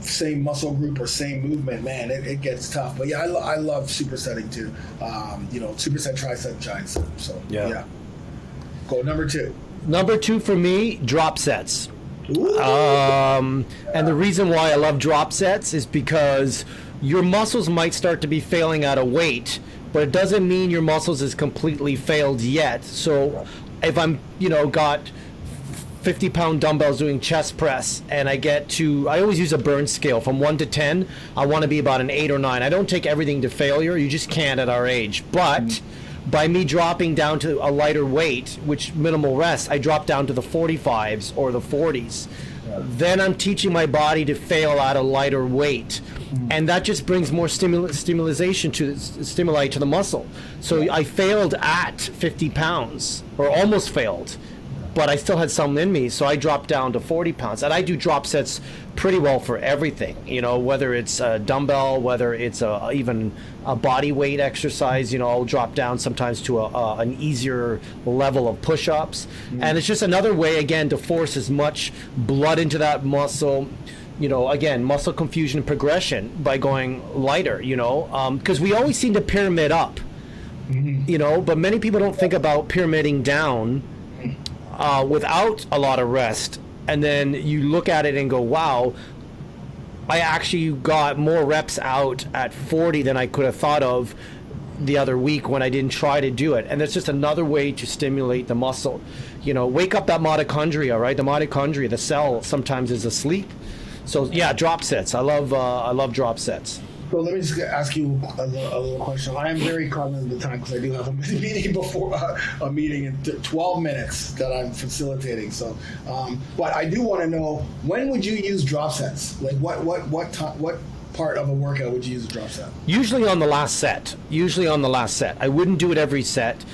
B: same muscle group or same movement, man, it gets tough. But yeah, I love supersetting too. Superset, tricep, giant set. So yeah. Go number 2.
C: Number 2 for me, drop sets. And the reason why I love drop sets is because your muscles might start to be failing out of weight, but it doesn't mean your muscles is completely failed yet. So if I'm, got 50-pound dumbbells doing chest press, and I always use a burn scale from 1 to 10. I want to be about an 8 or 9. I don't take everything to failure. You just can't at our age. But by me dropping down to a lighter weight, which minimal rest, I drop down to the 45s or the 40s. Then I'm teaching my body to fail at a lighter weight. And that just brings more stimuli to the muscle. So I failed at 50 pounds, or almost failed, but I still had some in me, so I dropped down to 40 pounds. And I do drop sets pretty well for everything, whether it's a dumbbell, whether it's even a body weight exercise. I'll drop down sometimes to an easier level of push-ups. And it's just another way, again, to force as much blood into that muscle. Again, muscle confusion and progression by going lighter, because we always seem to pyramid up, but many people don't think about pyramiding down without a lot of rest. And then you look at it and go, wow, I actually got more reps out at 40 than I could have thought of the other week when I didn't try to do it. And it's just another way to stimulate the muscle. Wake up that mitochondria, right? The mitochondria, the cell sometimes is asleep. So yeah, drop sets. I love drop sets.
B: So let me just ask you a little question. I am very cognizant of the time because I do have a meeting before a meeting in 12 minutes that I'm facilitating. So, but I do want to know, when would you use drop sets? Like what part of a workout would you use a drop set?
C: Usually on the last set. I wouldn't do it every set.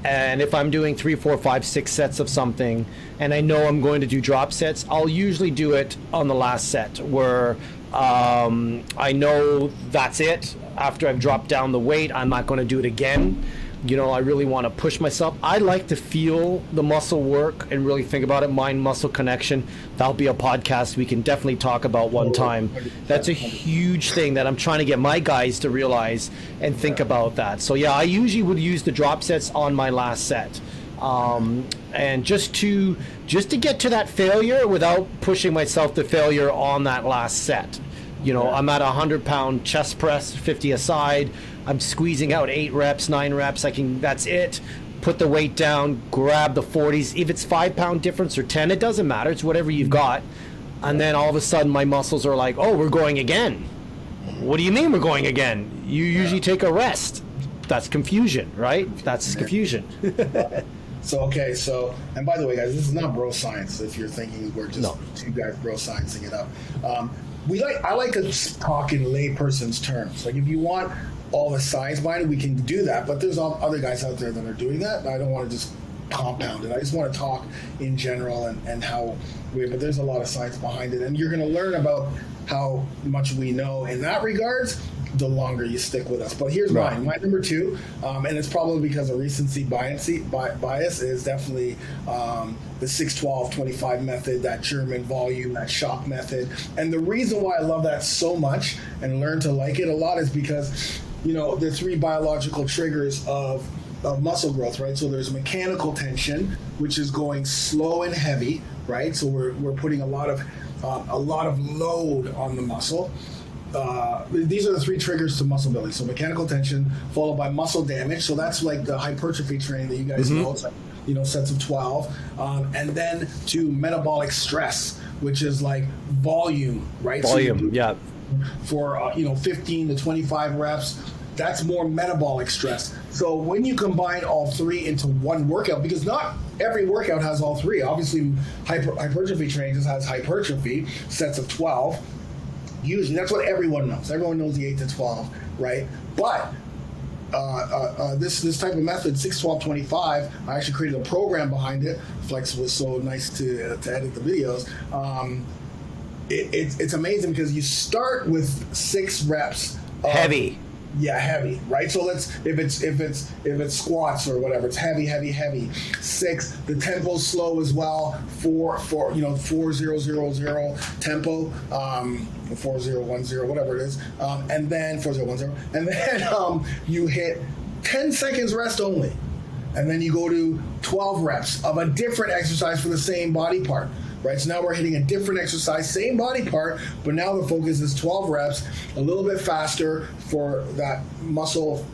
C: And if I'm doing 3, 4, 5, 6 sets of something, and I know I'm going to do drop sets, I'll usually do it on the last set where I know that's it. After I've dropped down the weight, I'm not going to do it again. I really want to push myself. I like to feel the muscle work and really think about it, mind-muscle connection. That'll be a podcast we can definitely talk about one time. That's a huge thing that I'm trying to get my guys to realize and think about that. So yeah, I usually would use the drop sets on my last set. And just to get to that failure without pushing myself to failure on that last set. I'm at a 100-pound chest press, 50 aside. I'm squeezing out 8 reps, 9 reps. That's it. Put the weight down, grab the 40s. If it's 5-pound difference or 10, it doesn't matter. It's whatever you've got. And then all of a sudden my muscles are like, oh, we're going again. What do you mean we're going again? You usually take a rest. That's confusion, right? That's confusion.
B: So, and by the way, guys, this is not bro science. If you're thinking we're just two guys bro sciencing it up. I like to talk in layperson's terms. Like, if you want all the science behind it, we can do that. But there's other guys out there that are doing that. And I don't want to just compound it. I just want to talk in general and how but there's a lot of science behind it. And you're going to learn about how much we know in that regards the longer you stick with us. But here's mine. My number 2, and it's probably because of recency bias, is definitely the 6-12-25 method, that German volume, that shock method. And the reason why I love that so much and learn to like it a lot is because, the 3 biological triggers of muscle growth, right? So there's mechanical tension, which is going slow and heavy, right? So we're putting a lot of load on the muscle. These are the 3 triggers to muscle building. So mechanical tension, followed by muscle damage. So that's like the hypertrophy training that you guys know. It's like, sets of 12. And then to metabolic stress, which is like volume, right?
C: Volume,
B: so for 15 to 25 reps. That's more metabolic stress. So when you combine all 3 into one workout, because not every workout has all 3. Obviously, hypertrophy training just has hypertrophy, sets of 12. Usually, that's what everyone knows. Everyone knows the 8 to 12, right? But this type of method, 6-12-25, I actually created a program behind it. Flex was so nice to edit the videos. It's amazing because you start with 6 reps.
C: Heavy.
B: Yeah, heavy, right? So if it's squats or whatever, it's heavy. 6. The tempo's slow as well. 4-0-0-0 tempo, 4-0-1-0, whatever it is, and then 4-0-1-0, and then you hit 10 seconds rest only, and then you go to 12 reps of a different exercise for the same body part. Right, so now we're hitting a different exercise, same body part, but now the focus is 12 reps, a little bit faster for that muscle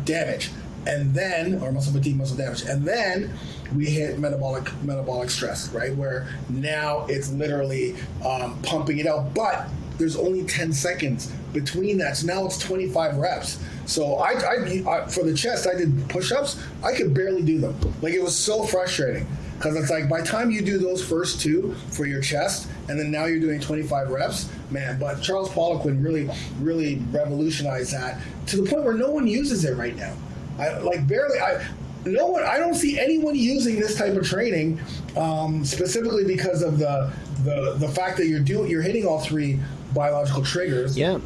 B: damage, and then, or muscle fatigue, muscle damage, and then we hit metabolic stress, right, where now it's literally pumping it out, but there's only 10 seconds between that, so now it's 25 reps. So I for the chest, I did push-ups, I could barely do them. Like, it was so frustrating. Because it's like, by the time you do those first 2 for your chest, and then now you're doing 25 reps, man. But Charles Poliquin really revolutionized that to the point where no one uses it right now. I don't see anyone using this type of training, specifically because of the fact that you're hitting all 3 biological triggers. Yeah.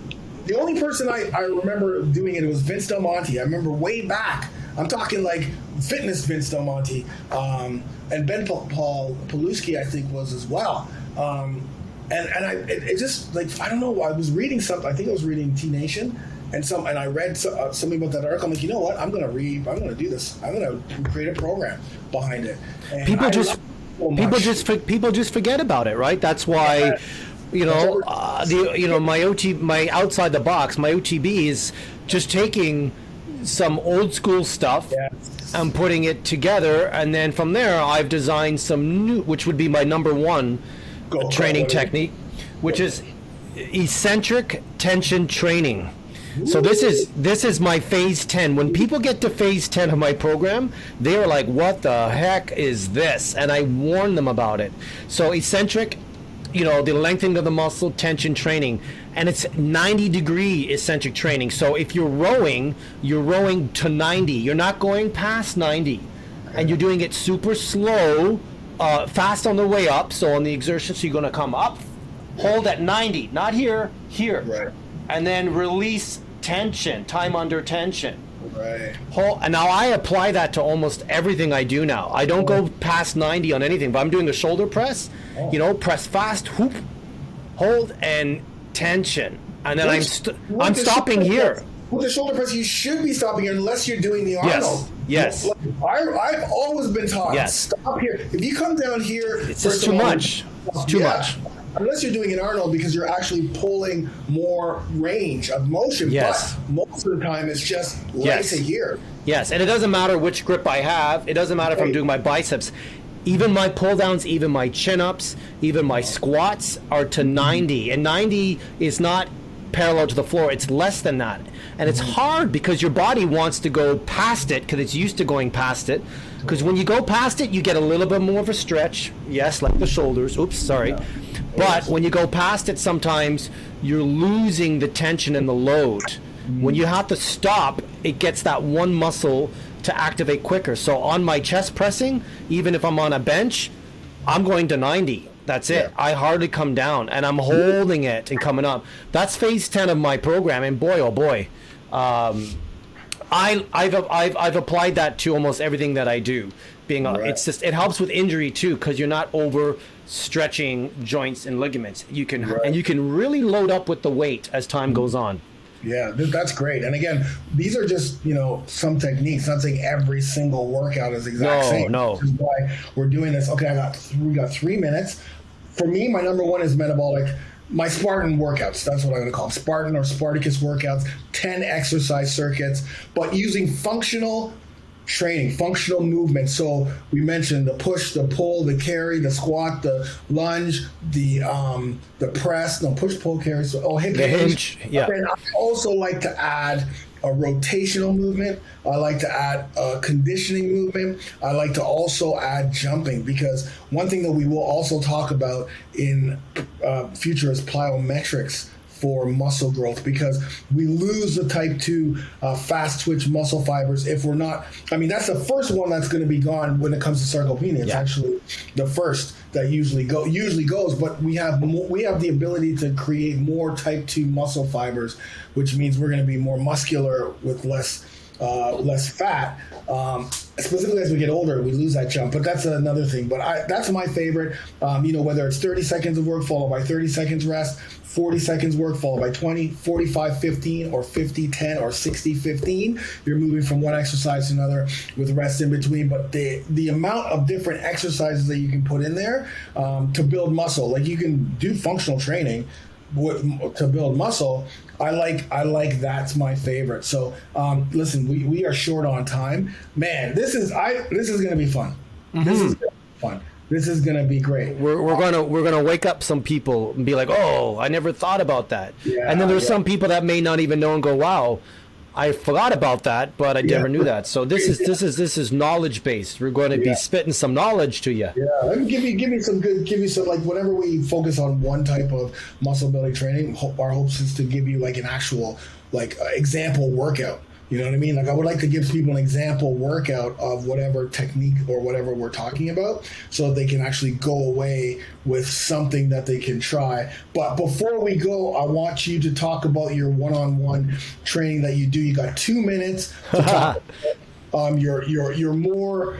B: The only person I remember doing it was Vince Del Monte. I remember way back. I'm talking like fitness Vince Del Monte, and Ben Paluski, I think, was as well. It just, like, I don't know. I was reading something. I think I was reading T Nation, and I read something about that article. I'm like, you know what? I'm going to do this. I'm going to create a program behind it. And people just forget about it, right? That's why.
C: my my outside the box, my OTB is just taking some old school stuff.
B: Yes.
C: I'm putting it together, and then from there I've designed some new, which would be my number one training technique, which is eccentric tension training. So this is my phase 10. When people get to phase 10 of my program, they're like, what the heck is this? And I warn them about it. So eccentric, the lengthening of the muscle, tension training, and it's 90-degree eccentric training. So if you're rowing to 90. You're not going past 90, and you're doing it super slow, fast on the way up. So on the exertion, so you're going to come up, hold at 90, not here,
B: Right.
C: and then release tension, time under tension.
B: Right.
C: And now I apply that to almost everything I do now. I don't go past 90 on anything, but I'm doing a shoulder press, press fast, whoop, hold, and tension. And then I'm stopping here.
B: With the shoulder press, you should be stopping here unless you're doing the Arnold.
C: Yes.
B: I've always been taught, stop here. If you come down here...
C: It's just too much. It's too much.
B: Unless you're doing an Arnold, because you're actually pulling more range of motion.
C: Yes.
B: But most of the time, it's just right to here.
C: Yes, and it doesn't matter which grip I have. It doesn't matter if I'm doing my biceps. Even my pull downs, even my chin ups, even my squats are to 90. And 90 is not parallel to the floor. It's less than that. And it's hard because your body wants to go past it because it's used to going past it. Because when you go past it, you get a little bit more of a stretch. Yes, like the shoulders. Oops, sorry. Yeah. But when you go past it, sometimes you're losing the tension and the load. When you have to stop, it gets that one muscle to activate quicker. So on my chest pressing, even if I'm on a bench, I'm going to 90. That's it. Yeah. I hardly come down, and I'm holding it and coming up. That's phase 10 of my program, and boy, oh boy, I've applied that to almost everything that I do. It's just, it helps with injury too, because you're not over stretching joints and ligaments. You can and you can really load up with the weight as time goes on.
B: Yeah, that's great. And again, these are just, some techniques. Not saying every single workout is exact same.
C: No.
B: This is why we're doing this. Okay, we got 3 minutes. For me, my number one is metabolic. My Spartan workouts, that's what I'm going to call them. Spartan or Spartacus workouts, 10 exercise circuits, but using functional training, functional movement. So we mentioned the push, the pull, the carry, the squat, the lunge, the press, push, pull, carry. So hip hinge.
C: Yeah.
B: And I also like to add a rotational movement. I like to add a conditioning movement. I like to also add jumping, because one thing that we will also talk about in future is plyometrics for muscle growth, because we lose the type 2 fast twitch muscle fibers if we're not. I mean, that's the first one that's going to be gone when it comes to sarcopenia. It's actually the first that usually goes, but we have the ability to create more type 2 muscle fibers, which means we're going to be more muscular with less fat. Specifically as we get older, we lose that jump, but that's another thing. But that's my favorite. Whether it's 30 seconds of work followed by 30 seconds rest, 40 seconds work followed by 20, 45, 15, or 50, 10, or 60, 15. You're moving from one exercise to another with rest in between. But the amount of different exercises that you can put in there to build muscle, like you can do functional training to build muscle. I like that's my favorite. So listen, we are short on time. Man, this is gonna be fun. Mm-hmm. This is gonna be fun. This is gonna be great.
C: We're gonna wake up some people and be like, oh, I never thought about that. Yeah, and then there's some people that may not even know and go, wow, I forgot about that, but I never knew that. So this is knowledge based. We're going to be spitting some knowledge to you.
B: Yeah, let me give you some like whenever we focus on one type of muscle building training, our hopes is to give you like an actual example workout. You know what I mean? Like I would like to give people an example workout of whatever technique or whatever we're talking about, so they can actually go away with something that they can try. But before we go, I want you to talk about your one-on-one training that you do. You got 2 minutes to talk about your more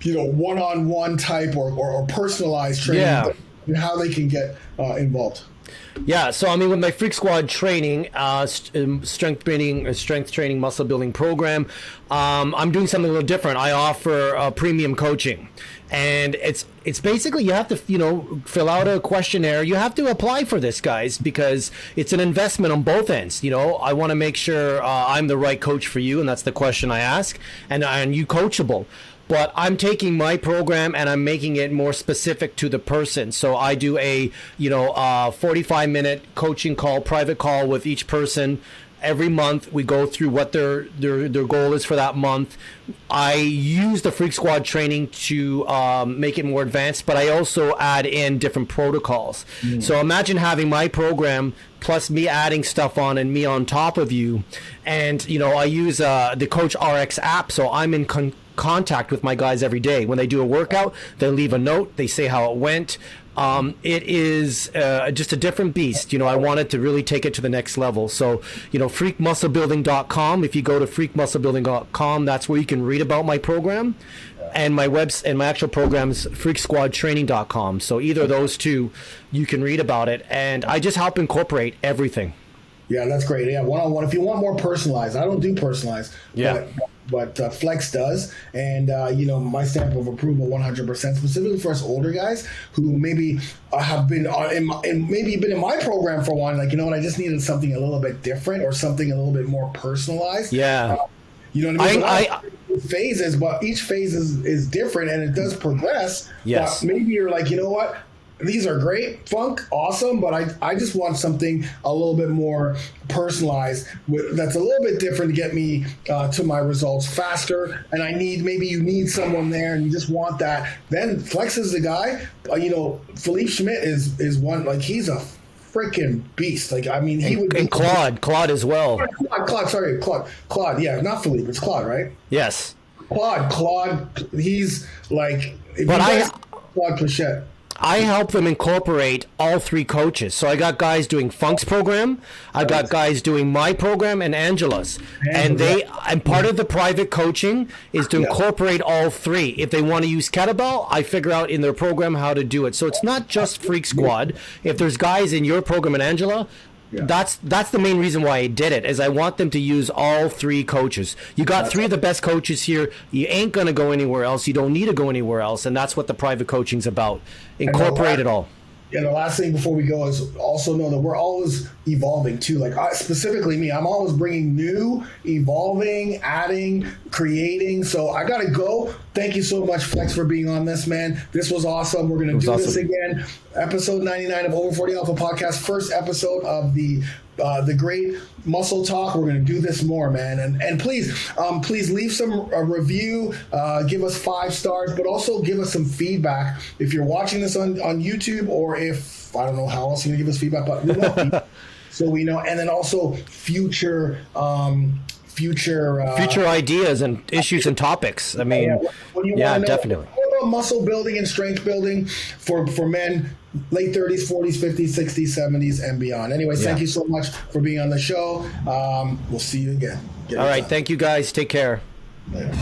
B: one-on-one type or personalized training, and how they can get involved.
C: Yeah, so I mean, with my Freak Squad training, strength training, muscle building program, I'm doing something a little different. I offer premium coaching, and it's basically you have to fill out a questionnaire. You have to apply for this, guys, because it's an investment on both ends. I want to make sure I'm the right coach for you, and that's the question I ask, and you coachable. But I'm taking my program and I'm making it more specific to the person. So I do a 45-minute coaching call, private call with each person every month. We go through what their goal is for that month. I use the Freak Squad training to make it more advanced, but I also add in different protocols. So imagine having my program plus me adding stuff on and me on top of you. And I use the Coach RX app, so I'm in contact with my guys every day. When they do a workout, they leave a note, they say how it went. It is just a different beast. I wanted to really take it to the next level. So, freakmusclebuilding.com. If you go to freakmusclebuilding.com, that's where you can read about my program. And my actual program is freaksquadtraining.com. So either of those two, you can read about it. And I just help incorporate everything.
B: Yeah, that's great. Yeah, one-on-one. If you want more personalized, I don't do personalized.
C: Yeah.
B: But Flex does, and my stamp of approval 100%, specifically for us older guys who maybe have been maybe been in my program for a while. Like, I just needed something a little bit different or something a little bit more personalized.
C: Yeah.
B: You know what I mean? Phases, but each phase is different and it does progress.
C: Yes.
B: But maybe you're like, you know what? These are great, Funk, awesome, but I just want something a little bit more personalized that's a little bit different to get me to my results faster. And maybe you need someone there and you just want that. Then Flex is the guy. Philippe Schmidt is one, like, he's a freaking beast. Like, I mean, he would be.
C: And Claude as well.
B: Claude. Yeah, not Philippe, it's Claude, right?
C: Yes.
B: Claude, he's like, Claude Plachette.
C: I help them incorporate all three coaches. So I got guys doing Funk's program, I got guys doing my program and Angela's. And part of the private coaching is to incorporate all three. If they want to use kettlebell, I figure out in their program how to do it. So it's not just Freak Squad. If there's guys in your program and Angela, that's the main reason why I did it, is I want them to use all three coaches. You got three of the best coaches here. You ain't going to go anywhere else. You don't need to go anywhere else. And that's what the private coaching's about. Incorporate it all.
B: Yeah, the last thing before we go is also know that we're always evolving too. Like, specifically me, I'm always bringing new, evolving, adding, creating. So I got to go. Thank you so much, Flex, for being on this, man. This was awesome. We're going to do this again. Episode 99 of Over 40 Alpha Podcast. First episode of the great muscle talk. We're going to do this more, man. And please leave some review, give us 5 stars, but also give us some feedback if you're watching this on YouTube, or if, I don't know how else you're going to give us feedback, but we want feedback, so we know. And then also future
C: ideas and issues and topics. I mean, definitely.
B: What about muscle building and strength building for men, late 30s, 40s, 50s, 60s, 70s, and beyond? Anyways, thank you so much for being on the show. We'll see you again.
C: All right. Thank you, guys. Take care.
B: Later.